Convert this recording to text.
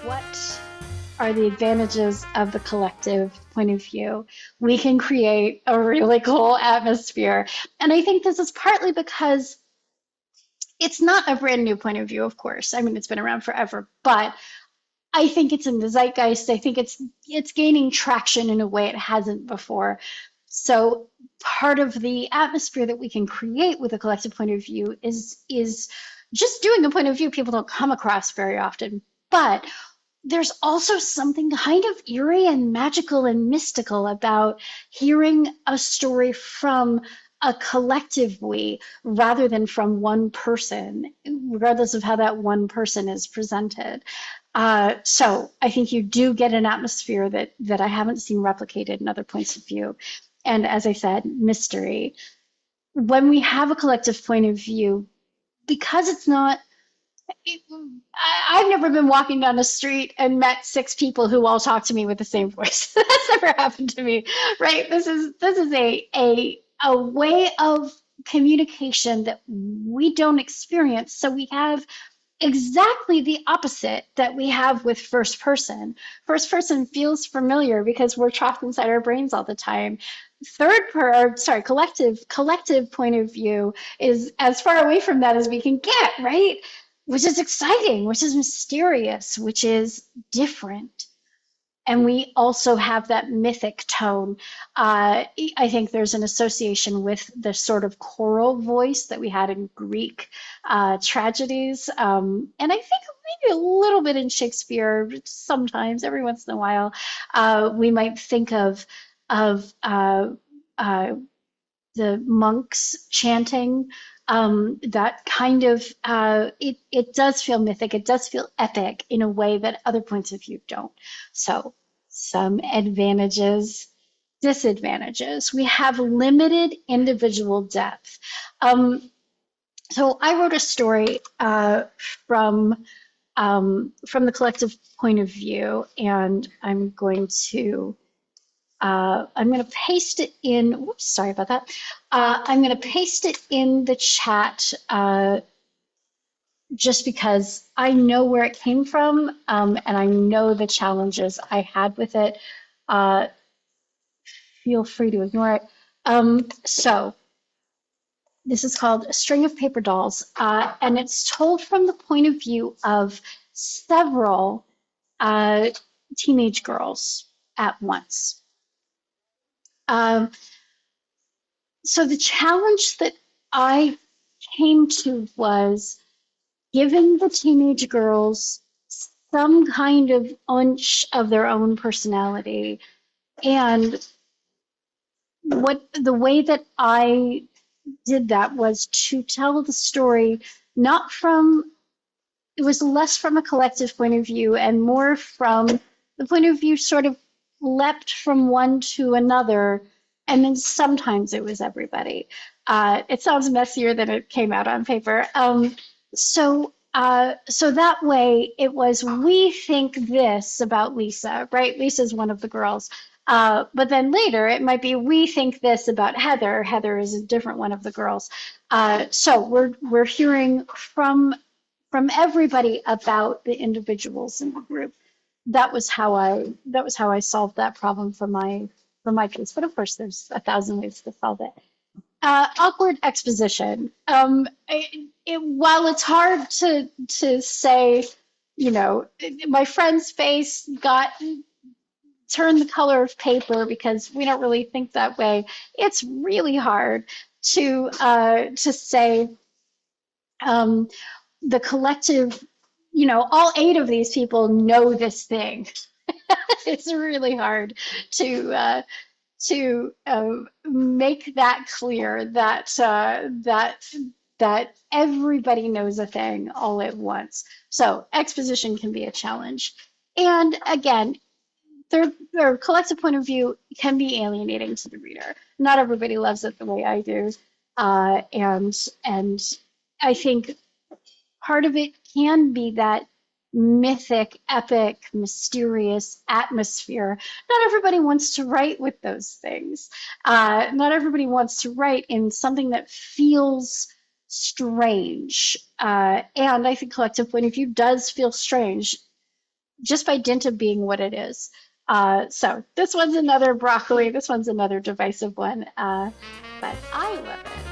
What are the advantages of the collective point of view? We can create a really cool atmosphere. And I think this is partly because it's not a brand new point of view, of course. I mean, it's been around forever, but I think it's in the zeitgeist. I think it's gaining traction in a way it hasn't before. So part of the atmosphere that we can create with a collective point of view is just doing a point of view people don't come across very often. But there's also something kind of eerie and magical and mystical about hearing a story from a collective we rather than from one person, regardless of how that one person is presented. So I think you do get an atmosphere that I haven't seen replicated in other points of view. And as I said, mystery. When we have a collective point of view, because it's not I've never been walking down the street and met six people who all talk to me with the same voice. That's never happened to me, right? This is a way of communication that we don't experience. So we have exactly the opposite that we have with first person. First person feels familiar because we're trapped inside our brains all the time. Collective point of view is as far away from that as we can get, right? Which is exciting, which is mysterious, which is different. And we also have that mythic tone. I think there's an association with the sort of choral voice that we had in Greek tragedies. And I think maybe a little bit in Shakespeare, sometimes, every once in a while, we might think of uh, the monks chanting. That kind of it does feel mythic. It does feel epic in a way that other points of view don't. So some advantages, disadvantages. We have limited individual depth. Um, so I wrote a story from the collective point of view, and I'm going to paste it in. Whoops, sorry about that. I'm going to paste it in the chat just because I know where it came from, and I know the challenges I had with it. Uh, Feel free to ignore it. So this is called A String of Paper Dolls, and it's told from the point of view of several uh, teenage girls at once. Um, so the challenge that I came to was giving the teenage girls some kind of unch of their own personality. And what the way that I did that was to tell the story not from, it was less from a collective point of view and more from the point of view sort of leapt from one to another. And then sometimes it was everybody. It sounds messier than it came out on paper. So that way it was, we think this about Lisa, right? Lisa's one of the girls. But then later it might be, we think this about Heather. Heather is a different one of the girls. So we're hearing from everybody about the individuals in the group. That was how I solved that problem for my piece. But of course, there's a thousand ways to solve it. Awkward exposition. While it's hard to say, my friend's face got turned the color of paper because we don't really think that way. It's really hard to say um, the collective. All eight of these people know this thing. It's really hard to make that clear that everybody knows a thing all at once. So exposition can be a challenge. And again, their collective point of view can be alienating to the reader. Not everybody loves it the way I do, and I think part of it can be that mythic, epic, mysterious atmosphere. Not everybody wants to write with those things. Not everybody wants to write in something that feels strange. And I think collective point of view does feel strange. just by dint of being what it is. So this one's another broccoli. This one's another divisive one, but I love it.